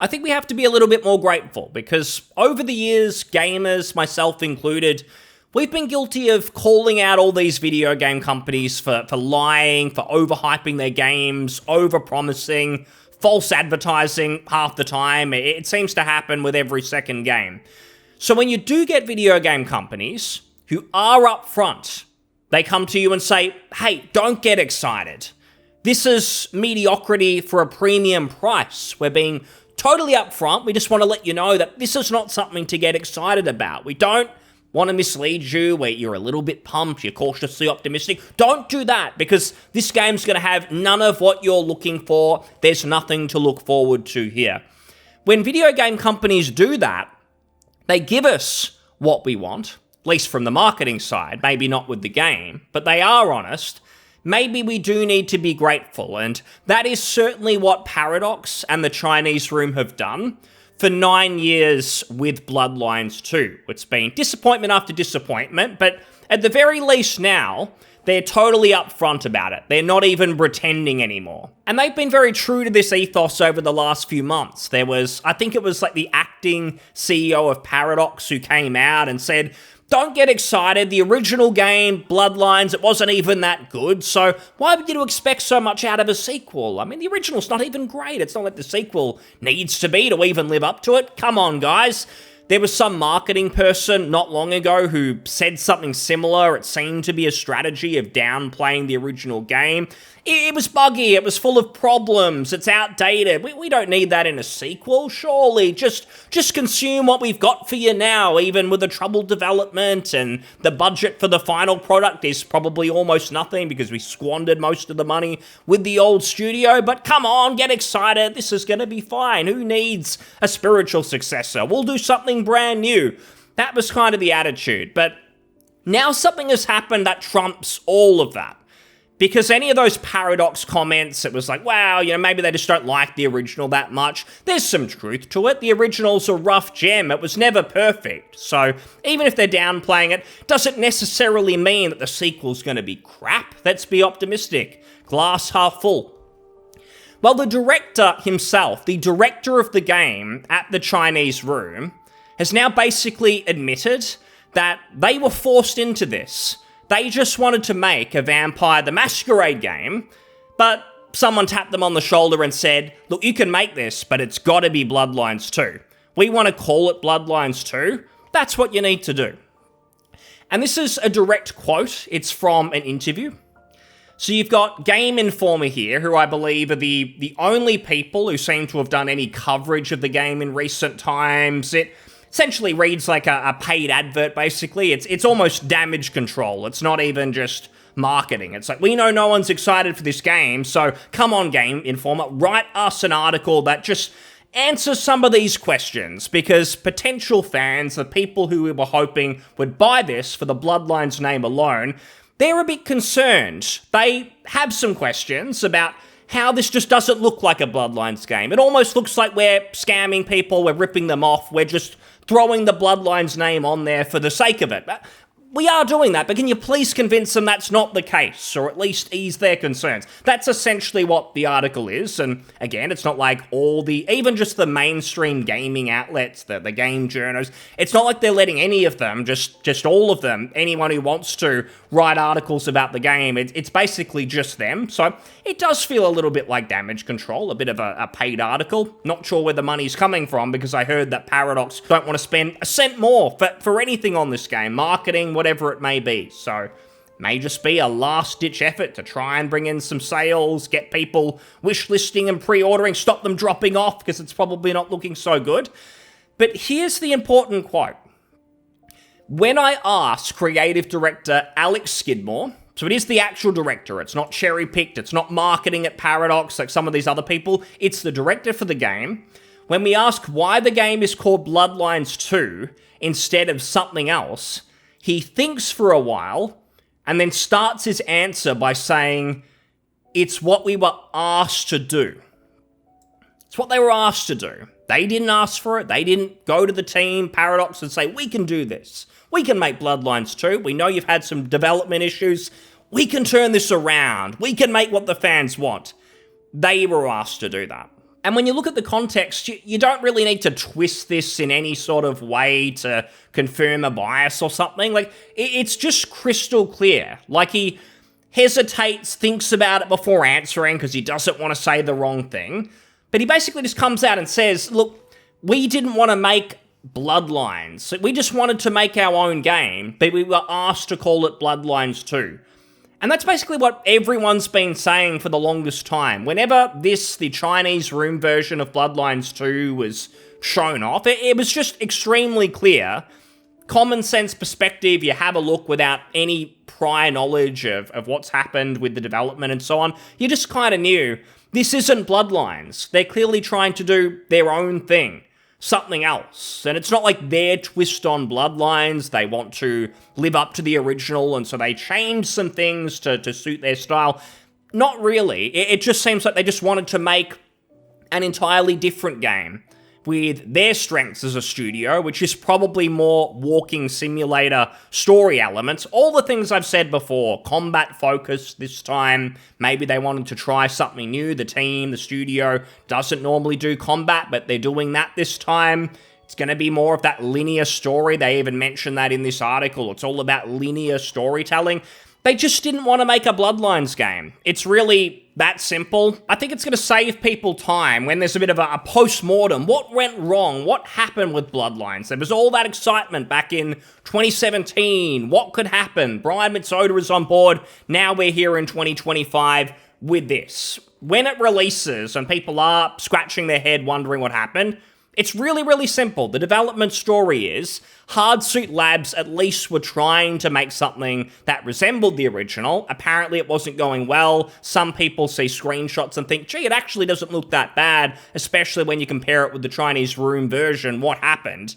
I think we have to be a little bit more grateful because over the years, gamers, myself included, we've been guilty of calling out all these video game companies for lying, for overhyping their games, overpromising, false advertising half the time. It seems to happen with every second game. So when you do get video game companies who are upfront, they come to you and say, hey, don't get excited. This is mediocrity for a premium price. We're being totally upfront. We just want to let you know that this is not something to get excited about. We don't want to mislead you where you're a little bit pumped, you're cautiously optimistic. Don't do that because this game's going to have none of what you're looking for. There's nothing to look forward to here. When video game companies do that, they give us what we want, at least from the marketing side, maybe not with the game, but they are honest. Maybe we do need to be grateful, and that is certainly what Paradox and the Chinese Room have done for 9 years with Bloodlines 2. It's been disappointment after disappointment, but at the very least now, they're totally upfront about it. They're not even pretending anymore. And they've been very true to this ethos over the last few months. There was, I think it was like the acting CEO of Paradox who came out and said, don't get excited, the original game, Bloodlines, it wasn't even that good, so why would you expect so much out of a sequel? I mean, the original's not even great. It's not like the sequel needs to be to even live up to it. Come on, guys. There was some marketing person not long ago who said something similar. It seemed to be a strategy of downplaying the original game. It was buggy, it was full of problems, it's outdated. We don't need that in a sequel, surely. Just consume what we've got for you now, even with the troubled development, and the budget for the final product is probably almost nothing because we squandered most of the money with the old studio. But come on, get excited, this is going to be fine. Who needs a spiritual successor? We'll do something brand new. That was kind of the attitude. But now something has happened that trumps all of that. Because any of those Paradox comments, it was like, wow, maybe they just don't like the original that much. There's some truth to it. The original's a rough gem. It was never perfect. So even if they're downplaying it, doesn't necessarily mean that the sequel's going to be crap. Let's be optimistic. Glass half full. Well, the director himself, the director of the game at the Chinese Room, has now basically admitted that they were forced into this. They just wanted to make a Vampire the Masquerade game, but someone tapped them on the shoulder and said, look, you can make this, but it's got to be Bloodlines 2. We want to call it Bloodlines 2. That's what you need to do. And this is a direct quote. It's from an interview. So you've got Game Informer here, who I believe are the only people who seem to have done any coverage of the game in recent times. It essentially reads like a paid advert, basically. It's almost damage control. It's not even just marketing. It's like, we know no one's excited for this game, so come on, Game Informer, write us an article that just answers some of these questions, because potential fans, the people who we were hoping would buy this for the Bloodlines name alone, they're a bit concerned. They have some questions about how this just doesn't look like a Bloodlines game. It almost looks like we're scamming people, we're ripping them off, we're just throwing the Bloodlines name on there for the sake of it. We are doing that, but can you please convince them that's not the case, or at least ease their concerns? That's essentially what the article is, and again, it's not like even just the mainstream gaming outlets, the game journals, it's not like they're letting any of them, just all of them, anyone who wants to, write articles about the game. It's basically just them, so it does feel a little bit like damage control, a bit of a paid article. Not sure where the money's coming from, because I heard that Paradox don't want to spend a cent more for anything on this game, marketing, whatever it may be. So may just be a last-ditch effort to try and bring in some sales, get people wishlisting and pre-ordering, stop them dropping off because it's probably not looking so good. But here's the important quote. When I asked creative director Alex Skidmore, so it is the actual director, it's not cherry-picked, it's not marketing at Paradox like some of these other people, it's the director for the game. When we ask why the game is called Bloodlines 2 instead of something else, he thinks for a while and then starts his answer by saying, it's what we were asked to do. It's what they were asked to do. They didn't ask for it. They didn't go to the team, Paradox, and say, we can do this. We can make Bloodlines 2. We know you've had some development issues. We can turn this around. We can make what the fans want. They were asked to do that. And when you look at the context, you don't really need to twist this in any sort of way to confirm a bias or something. Like, it's just crystal clear. Like, he hesitates, thinks about it before answering because he doesn't want to say the wrong thing. But he basically just comes out and says, look, we didn't want to make Bloodlines. We just wanted to make our own game, but we were asked to call it Bloodlines 2. And that's basically what everyone's been saying for the longest time. Whenever the Chinese room version of Bloodlines 2 was shown off, it was just extremely clear. Common sense perspective, you have a look without any prior knowledge of what's happened with the development and so on. You just kind of knew, this isn't Bloodlines. They're clearly trying to do their own thing. Something else. And it's not like their twist on Bloodlines. They want to live up to the original, and so they change some things to suit their style. Not really. It just seems like they just wanted to make an entirely different game with their strengths as a studio, which is probably more walking simulator story elements. All the things I've said before, combat focus this time. Maybe they wanted to try something new. The team, the studio doesn't normally do combat, but they're doing that this time. It's going to be more of that linear story. They even mentioned that in this article. It's all about linear storytelling. They just didn't want to make a Bloodlines game. It's really that simple. I think it's going to save people time when there's a bit of a post-mortem. What went wrong? What happened with Bloodlines? There was all that excitement back in 2017. What could happen? Brian Mitsoda is on board. Now we're here in 2025 with this. When it releases and people are scratching their head wondering what happened, it's really, really simple. The development story is Hardsuit Labs at least were trying to make something that resembled the original. Apparently it wasn't going well. Some people see screenshots and think, gee, it actually doesn't look that bad, especially when you compare it with the Chinese room version. What happened?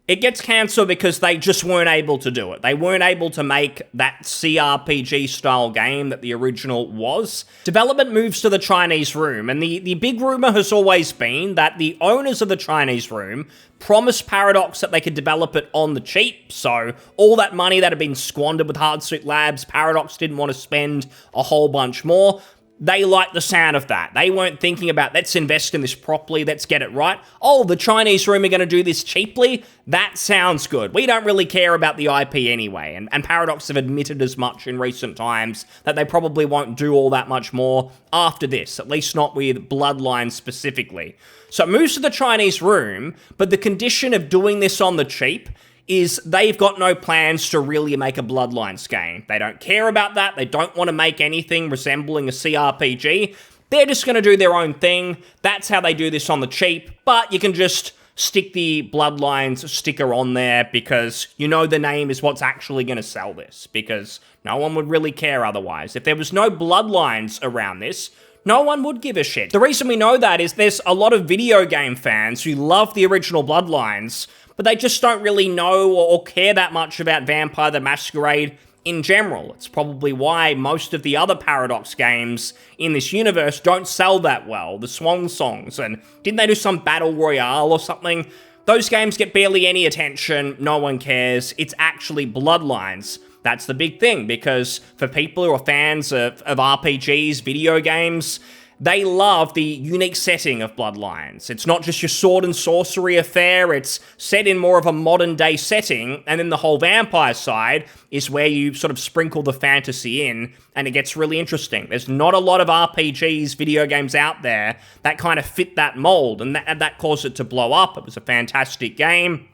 It gets cancelled because they just weren't able to do it. They weren't able to make that CRPG-style game that the original was. Development moves to the Chinese room, and the big rumor has always been that the owners of the Chinese room promised Paradox that they could develop it on the cheap, so all that money that had been squandered with Hardsuit Labs, Paradox didn't want to spend a whole bunch more. They liked the sound of that. They weren't thinking about, let's invest in this properly, let's get it right. Oh, the Chinese room are going to do this cheaply? That sounds good. We don't really care about the IP anyway, and Paradox have admitted as much in recent times that they probably won't do all that much more after this, at least not with Bloodlines specifically. So it moves to the Chinese room, but the condition of doing this on the cheap is they've got no plans to really make a Bloodlines game. They don't care about that. They don't want to make anything resembling a CRPG. They're just going to do their own thing. That's how they do this on the cheap, but you can just stick the Bloodlines sticker on there because you know the name is what's actually going to sell this, because no one would really care otherwise. If there was no Bloodlines around this, no one would give a shit. The reason we know that is there's a lot of video game fans who love the original Bloodlines, but they just don't really know or care that much about Vampire the Masquerade in general. It's probably why most of the other Paradox games in this universe don't sell that well. The Swan Songs, and didn't they do some Battle Royale or something? Those games get barely any attention, no one cares. It's actually Bloodlines. That's the big thing, because for people who are fans of RPGs, video games, they love the unique setting of Bloodlines. It's not just your sword and sorcery affair, it's set in more of a modern day setting, and then the whole vampire side is where you sort of sprinkle the fantasy in, and it gets really interesting. There's not a lot of RPGs, video games out there that kind of fit that mold, and that caused it to blow up. It was a fantastic game,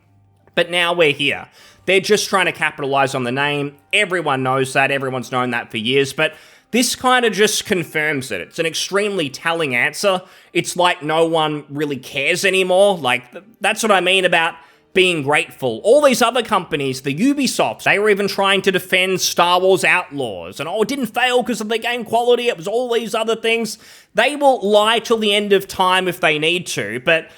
but now we're here. They're just trying to capitalize on the name. Everyone knows that, everyone's known that for years, but this kind of just confirms it. It's an extremely telling answer. It's like no one really cares anymore. Like, that's what I mean about being grateful. All these other companies, the Ubisofts, they were even trying to defend Star Wars Outlaws. And it didn't fail because of the game quality. It was all these other things. They will lie till the end of time if they need to. But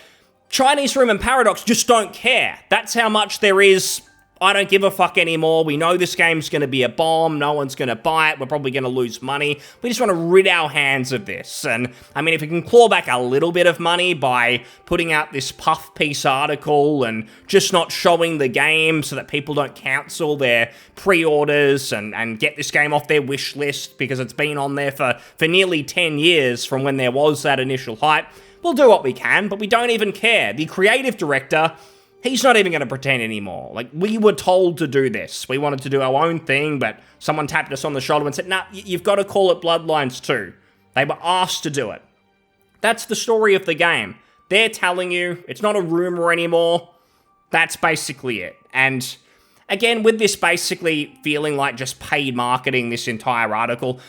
Chinese Room and Paradox just don't care. That's how much there is. I don't give a fuck anymore. We know this game's going to be a bomb. No one's going to buy it. We're probably going to lose money. We just want to rid our hands of this. And, I mean, if we can claw back a little bit of money by putting out this puff piece article and just not showing the game so that people don't cancel their pre-orders and get this game off their wish list because it's been on there for nearly 10 years from when there was that initial hype, we'll do what we can, but we don't even care. The creative director, he's not even going to pretend anymore. Like, we were told to do this. We wanted to do our own thing, but someone tapped us on the shoulder and said, nah, you've got to call it Bloodlines 2. They were asked to do it. That's the story of the game. They're telling you, it's not a rumor anymore. That's basically it. And again, with this basically feeling like just paid marketing, this entire article,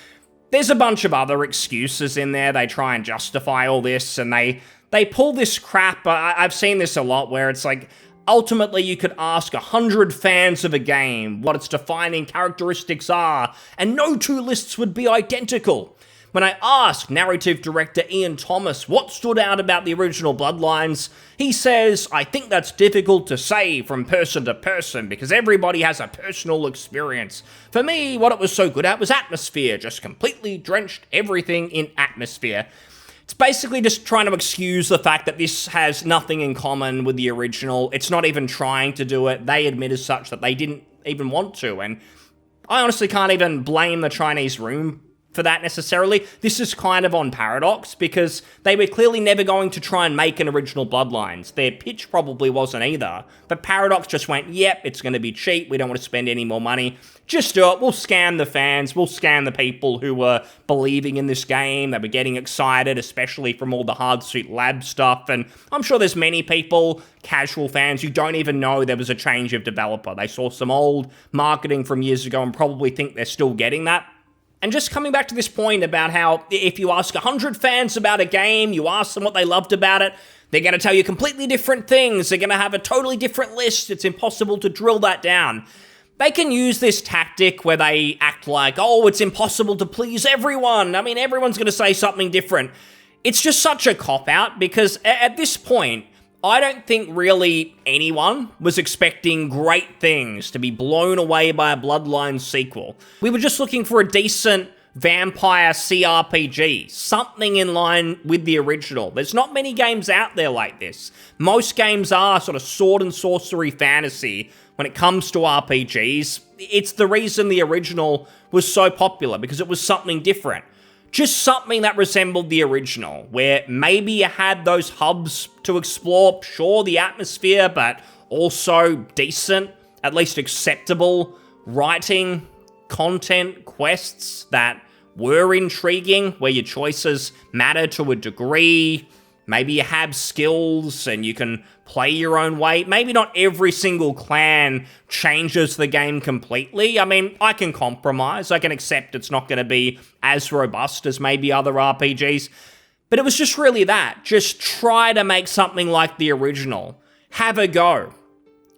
there's a bunch of other excuses in there. They try and justify all this, and they pull this crap. I've seen this a lot where it's like, ultimately you could ask 100 fans of a game what its defining characteristics are, and no two lists would be identical. When I asked narrative director Ian Thomas what stood out about the original Bloodlines, he says, I think that's difficult to say from person to person because everybody has a personal experience. For me, what it was so good at was atmosphere, just completely drenched everything in atmosphere. It's basically just trying to excuse the fact that this has nothing in common with the original. It's not even trying to do it. They admit as such that they didn't even want to, and I honestly can't even blame the Chinese room for that necessarily. This is kind of on Paradox because they were clearly never going to try and make an original Bloodlines. Their pitch probably wasn't either, but Paradox just went, yep, it's going to be cheap, we don't want to spend any more money, just do it, we'll scam the fans, we'll scam the people who were believing in this game, they were getting excited, especially from all the Hardsuit Lab stuff, and I'm sure there's many people, casual fans, who don't even know there was a change of developer. They saw some old marketing from years ago and probably think they're still getting that. And just coming back to this point about how if you ask 100 fans about a game, you ask them what they loved about it, they're going to tell you completely different things. They're going to have a totally different list. It's impossible to drill that down. They can use this tactic where they act like, oh, it's impossible to please everyone. I mean, everyone's going to say something different. It's just such a cop-out because at this point, I don't think really anyone was expecting great things to be blown away by a Bloodlines sequel. We were just looking for a decent vampire CRPG, something in line with the original. There's not many games out there like this. Most games are sort of sword and sorcery fantasy when it comes to RPGs. It's the reason the original was so popular, because it was something different. Just something that resembled the original, where maybe you had those hubs to explore, sure, the atmosphere, but also decent, at least acceptable writing, content, quests that were intriguing, where your choices matter to a degree. Maybe you have skills and you can play your own way. Maybe not every single clan changes the game completely. I mean, I can compromise. I can accept it's not going to be as robust as maybe other RPGs. But it was just really that. Just try to make something like the original. Have a go.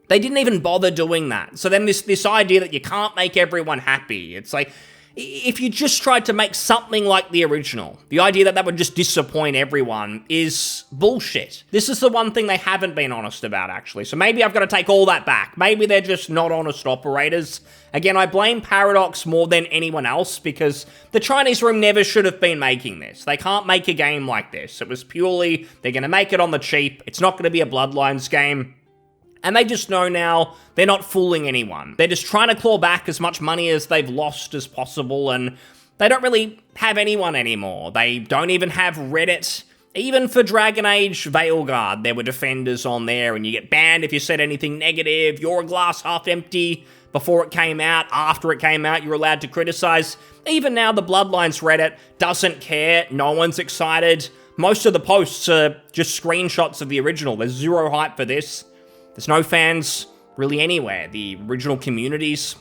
They didn't even bother doing that. So then this idea that you can't make everyone happy. It's like, if you just tried to make something like the original, the idea that would just disappoint everyone is bullshit. This is the one thing they haven't been honest about, actually. So maybe I've got to take all that back. Maybe they're just not honest operators. Again, I blame Paradox more than anyone else because the Chinese room never should have been making this. They can't make a game like this. It was purely, they're going to make it on the cheap. It's not going to be a Bloodlines game. And they just know now they're not fooling anyone. They're just trying to claw back as much money as they've lost as possible, and they don't really have anyone anymore. They don't even have Reddit. Even for Dragon Age Veilguard, there were defenders on there, and you get banned if you said anything negative. You're a glass half empty before it came out. After it came out, you're allowed to criticize. Even now, the Bloodlines Reddit doesn't care. No one's excited. Most of the posts are just screenshots of the original. There's zero hype for this. There's no fans really anywhere. The original communities,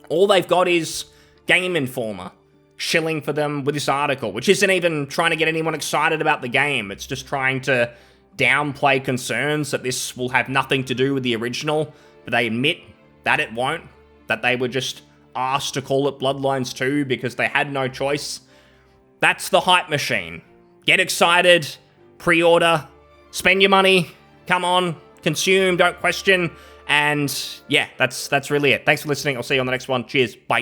all they've got is Game Informer shilling for them with this article, which isn't even trying to get anyone excited about the game. It's just trying to downplay concerns that this will have nothing to do with the original, but they admit that it won't, that they were just asked to call it Bloodlines 2 because they had no choice. That's the hype machine. Get excited, pre-order, spend your money, come on, consume, don't question, and yeah, that's really it. Thanks for listening. I'll see you on the next one. Cheers. Bye.